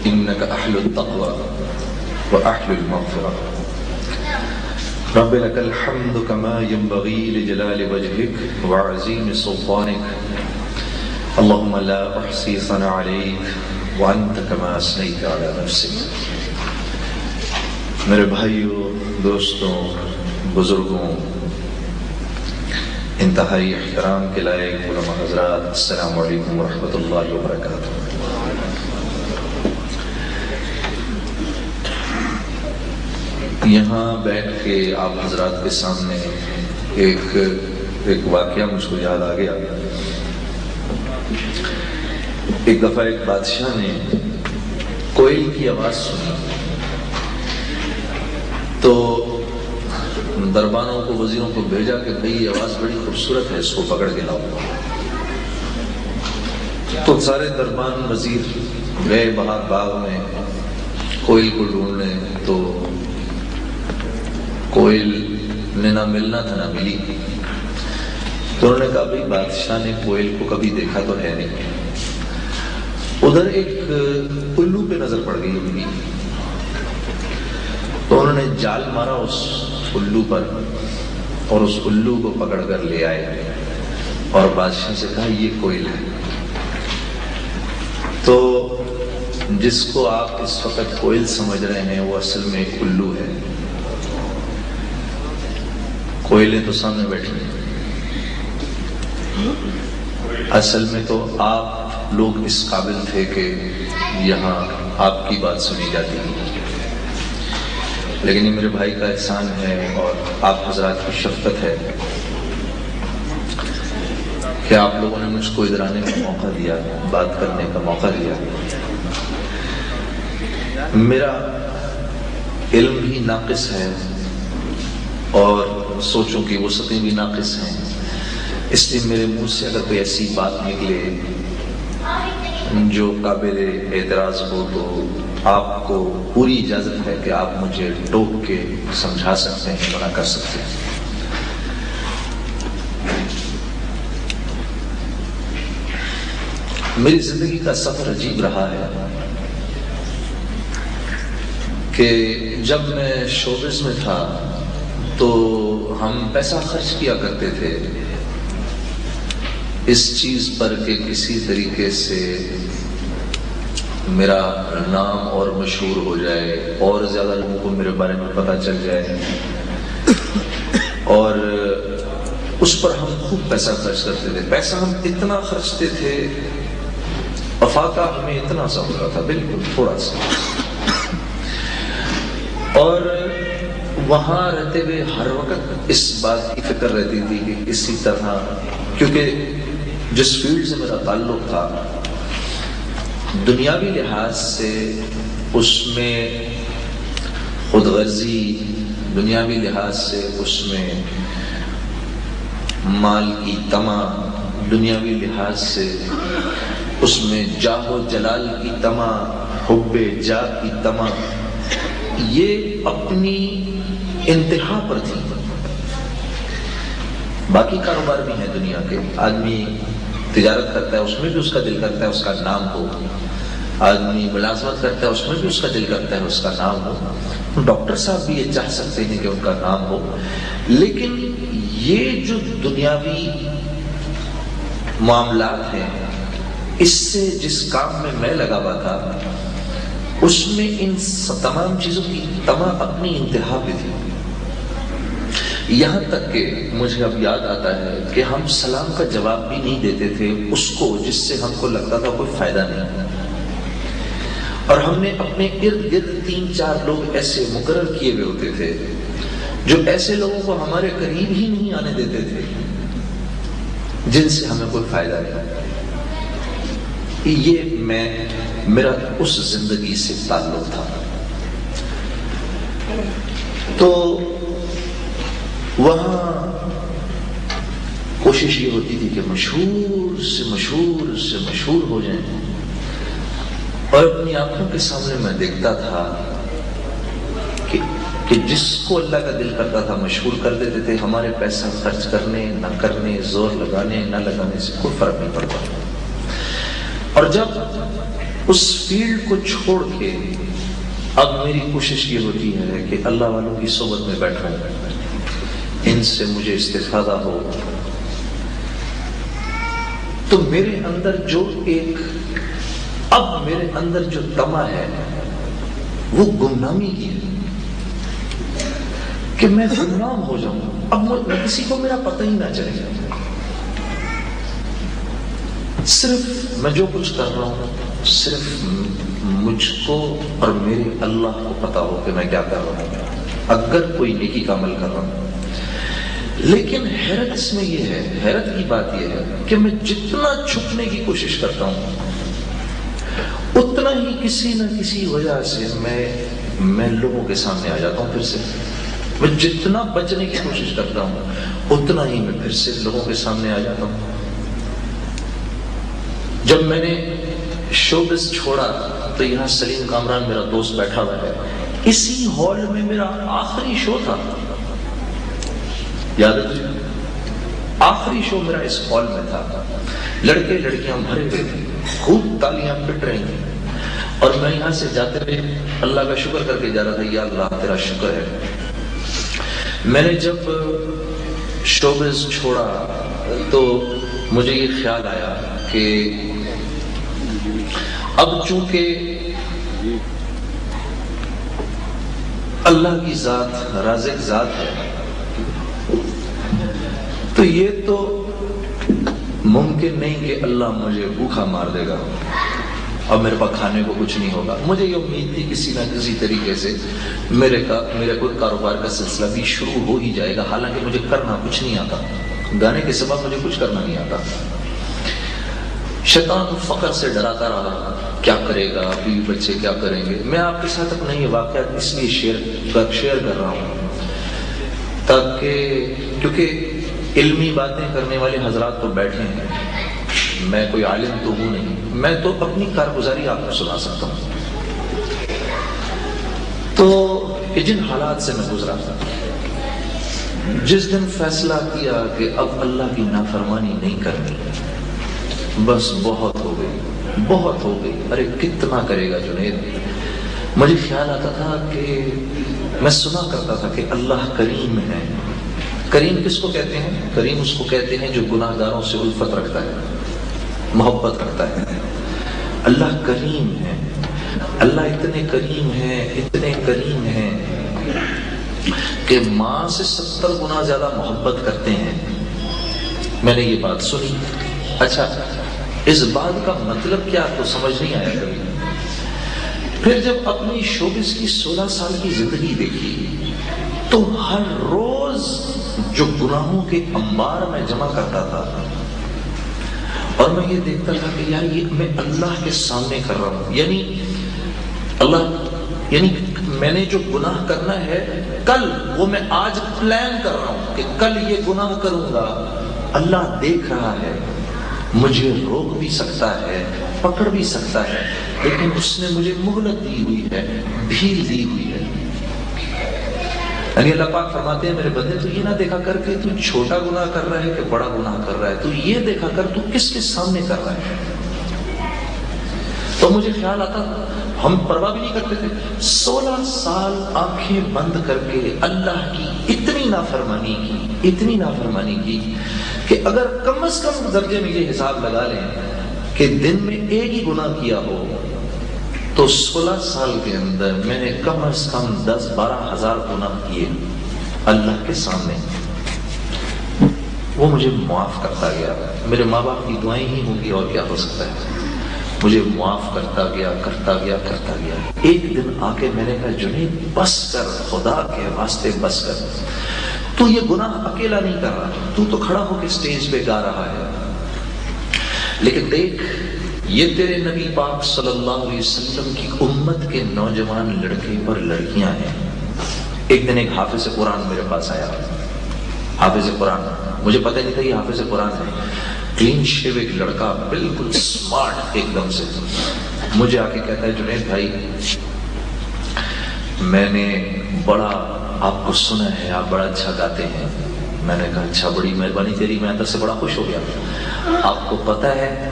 إنك أحل التقوى وأحل المغفرة رب لك الحمد كما ينبغي لجلال وجهك وعظيم سلطانك اللهم لا أحصي ثناء عليك وأنت كما أثنيت على نفسك. میرے بھائیوں، دوستوں، بزرگوں، انتہائی احترام کے لائق علماء حضرات، السلام علیکم ورحمۃ اللہ وبرکاتہ۔ یہاں بیٹھ کے آپ حضرات کے سامنے ایک واقعہ مجھ کو یاد آ گیا۔ ایک دفعہ ایک بادشاہ نے کوئل کی آواز سنی تو دربانوں کو، وزیروں کو بھیجا کہ بھئی یہ آواز بڑی خوبصورت ہے، اس کو پکڑ کے لاؤ۔ تو سارے دربان وزیر گئے باہر باغ میں کوئل کو ڈھونڈنے، تو کوئل نے نہ ملنا تھا نہ ملی۔ تو انہوں نے کہا بھئی بادشاہ نے کوئل کو کبھی دیکھا تو ہے نہیں۔ ادھر ایک الو پہ نظر پڑ گئی ان کی، تو انہوں نے جال مارا اس الو پر اور اس الو کو پکڑ کر لے آئے اور بادشاہ سے کہا یہ کوئل ہے۔ تو جس کو آپ اس وقت کوئل سمجھ رہے ہیں وہ اصل میں ایک الو ہے۔ کوئلیں تو سامنے بیٹھی ہیں، اصل میں تو آپ لوگ اس قابل تھے کہ یہاں آپ کی بات سنی جاتی ہے، لیکن یہ میرے بھائی کا احسان ہے اور آپ حضرات کی شفقت ہے کہ آپ لوگوں نے مجھ کو ادھر آنے کا موقع دیا، بات کرنے کا موقع دیا۔ میرا علم بھی ناقص ہے اور سوچوں کی وسعتیں بھی ناقص ہیں، اس لیے میرے منہ سے اگر کوئی ایسی بات نکلے جو قابل اعتراض ہو تو آپ کو پوری اجازت ہے کہ آپ مجھے ٹوک کے سمجھا سکتے ہیں، منع کر سکتے ہیں۔ میری زندگی کا سفر عجیب رہا ہے کہ جب میں شوبز میں تھا تو ہم پیسہ خرچ کیا کرتے تھے اس چیز پر کہ کسی طریقے سے میرا نام اور مشہور ہو جائے اور زیادہ لوگوں کو میرے بارے میں پتہ چل جائے، اور اس پر ہم خوب پیسہ خرچ کرتے تھے۔ پیسہ ہم اتنا خرچتے تھے، افاقہ ہمیں اتنا سا ہوتا تھا، بالکل تھوڑا سا، اور وہاں رہتے ہوئے ہر وقت اس بات کی فکر رہتی تھی کہ کسی طرح، کیونکہ جس فیلڈ سے میرا تعلق تھا دنیاوی لحاظ سے اس میں خود غرضی، دنیاوی لحاظ سے اس میں مال کی طمع، دنیاوی لحاظ سے اس میں جاہ و جلال کی طمع، حب جاہ کی طمع، یہ اپنی انتہا پر تھی۔ باقی کاروبار بھی ہیں دنیا کے، آدمی تجارت کرتا ہے اس میں بھی اس کا دل کرتا ہے اس کا نام ہو، آدمی ملازمت کرتا ہے اس میں بھی اس کا دل کرتا ہے اس کا نام ہو، ڈاکٹر صاحب بھی یہ چاہ سکتے ہیں کہ ان کا نام ہو، لیکن یہ جو دنیاوی معاملات ہیں اس سے جس کام میں میں لگا ہوا تھا اس میں ان تمام چیزوں کی تمام اپنی انتہا پہ تھی۔ یہاں تک کہ مجھے اب یاد آتا ہے کہ ہم سلام کا جواب بھی نہیں دیتے تھے اس کو جس سے ہم کو لگتا تھا کوئی فائدہ نہیں، اور ہم نے اپنے ارد گرد 3-4 لوگ ایسے مقرر کیے ہوئے ہوتے تھے جو ایسے لوگوں کو ہمارے قریب ہی نہیں آنے دیتے تھے جن سے ہمیں کوئی فائدہ نہیں۔ یہ میرا اس زندگی سے تعلق تھا۔ تو وہاں کوشش یہ ہوتی تھی کہ مشہور سے مشہور ہو جائیں، اور اپنی آنکھوں کے سامنے میں دیکھتا تھا کہ جس کو اللہ کا دل کرتا تھا مشہور کر دیتے تھے۔ ہمارے پیسہ خرچ کرنے نہ کرنے، زور لگانے نہ لگانے سے کوئی فرق نہیں پڑتا، اور جب اس فیلڈ کو چھوڑ کے اب میری کوشش یہ ہوتی ہے کہ اللہ والوں کی صحبت میں بیٹھوں، ان سے مجھے استفادہ ہو. تو میرے اندر جو طمع ہے وہ گمنامی کی ہے کہ میں گمنام ہو جاؤں. اب کسی کو میرا پتہ ہی نہ چلے، صرف میں جو کچھ کر رہا ہوں صرف مجھ کو اور میرے اللہ کو پتا ہو کہ میں کیا کر رہا ہوں، اگر کوئی نیکی کا عمل کر رہا ہوں. لیکن حیرت اس میں یہ ہے، حیرت کی بات یہ ہے کہ میں جتنا چھپنے کی کوشش کرتا ہوں اتنا ہی کسی نہ کسی وجہ سے میں لوگوں کے سامنے آ جاتا ہوں. پھر سے میں جتنا بچنے کی کوشش کرتا ہوں اتنا ہی میں پھر سے لوگوں کے سامنے آ جاتا ہوں. جب میں نے شوبز چھوڑا تو یہاں سلیم کامران میرا دوست بیٹھا ہوا ہے، اسی ہال میں میرا آخری شو تھا، یاد ہے تجھے؟ آخری شو میرا اس ہال میں تھا، لڑکے لڑکیاں بھرے ہوئے تھے، خوب تالیاں پٹ رہی تھیں، اور میں یہاں سے جاتے ہوئے اللہ کا شکر کر کے جا رہا تھا، یا اللہ تیرا شکر ہے. میں نے جب شوبز چھوڑا تو مجھے یہ خیال آیا کہ اب چونکہ اللہ کی ذات رازق ذات ہے تو یہ تو ممکن نہیں کہ اللہ مجھے بھوکا مار دے گا اب میرے پاس کھانے کو کچھ نہیں ہوگا. مجھے یہ امید تھی کسی نہ کسی طریقے سے میرے کوئی کاروبار کا سلسلہ بھی شروع ہو ہی جائے گا، حالانکہ مجھے کرنا کچھ نہیں آتا، گانے کے سوا مجھے کچھ کرنا نہیں آتا. شیطان فقر سے ڈراتا رہا، کیا کرے گا، بیوی بچے کیا کریں گے. میں آپ کے ساتھ اپنا یہ واقعہ اس لیے شیئر کر رہا ہوں تاکہ کیونکہ علمی باتیں کرنے والے حضرات تو بیٹھے ہیں، میں کوئی عالم تو ہوں نہیں، میں تو اپنی کارگزاری آپ کو سنا سکتا ہوں. تو جن حالات سے میں گزرا تھا، جس دن فیصلہ کیا کہ اب اللہ کی نافرمانی نہیں کرنی، بس بہت ہو گئی. ارے کتنا کرے گا جنید. مجھے خیال آتا تھا کہ میں سنا کرتا تھا کہ اللہ کریم ہے. کریم کس کو کہتے ہیں؟ کریم اس کو کہتے ہیں جو گناہ گاروں سے الفت رکھتا ہے، محبت رکھتا ہے. اللہ کریم ہے. اللہ اتنے کریم ہیں کہ ماں سے 70 گنا زیادہ محبت کرتے ہیں. میں نے یہ بات سنی. اچھا اس بات کا مطلب کیا تو سمجھ نہیں آیا کبھی. پھر جب اپنی شوبز کی 16 سال کی زندگی دیکھی تو ہر روز جو گناہوں کے انبار میں جمع کرتا تھا اور میں یہ دیکھتا تھا کہ یار یہ میں اللہ کے سامنے کر رہا ہوں، یعنی میں نے جو گناہ کرنا ہے کل وہ میں آج پلان کر رہا ہوں کہ کل یہ گناہ کروں گا. اللہ دیکھ رہا ہے، مجھے روک بھی سکتا ہے، پکڑ بھی سکتا ہے، لیکن اس نے مجھے مہلت دی ہوئی ہے، ڈھیل دی ہوئی ہے. یعنی اللہ پاک فرماتے ہیں میرے بندے تو یہ نہ دیکھا کر کہ تو چھوٹا گناہ کر رہا ہے کہ بڑا گناہ کر رہا ہے، تو یہ دیکھا کر تو کس کے سامنے کر رہا ہے. تو مجھے خیال آتا ہم پرواہ بھی نہیں کرتے تھے. 16 سال آنکھیں بند کر کے اللہ کی اتنی نافرمانی کی کہ اگر کم از کم درجے میں یہ حساب لگا لیں کہ دن میں ایک ہی گناہ کیا ہو تو 16 سال کے اندر میں نے کم از کم 10-12 ہزار گناہ کیے اللہ کے سامنے. وہ مجھے معاف کرتا گیا. میرے ماں باپ کی دعائیں ہی ہوں گی اور کیا ہو سکتا ہے. مجھے معاف کرتا گیا. ایک دن آ کے میں نے کہا جنید بس کر، خدا کے واسطے بس کر. تو یہ گناہ اکیلا نہیں کر رہا، تو کھڑا ہو کے سٹیج پہ گا رہا ہے، لیکن دیکھ یہ تیرے نبی پاک صلی اللہ علیہ وسلم کی امت کے نوجوان لڑکے اور لڑکیاں ہیں. ایک دن ایک حافظ قرآن میرے پاس آیا. حافظ قرآن، مجھے پتہ نہیں تھا یہ حافظ قرآن ہے. کلین شیو ایک لڑکا، بالکل سمارٹ ایک دم سے. مجھے آ کے کہتا ہے جنید بھائی میں نے بڑا آپ کو سنا ہے، آپ بڑا اچھا گاتے ہیں. میں نے کہا اچھا، بڑی مہربانی تیری، میں اندر سے بڑا خوش ہو گیا. آپ کو پتہ ہے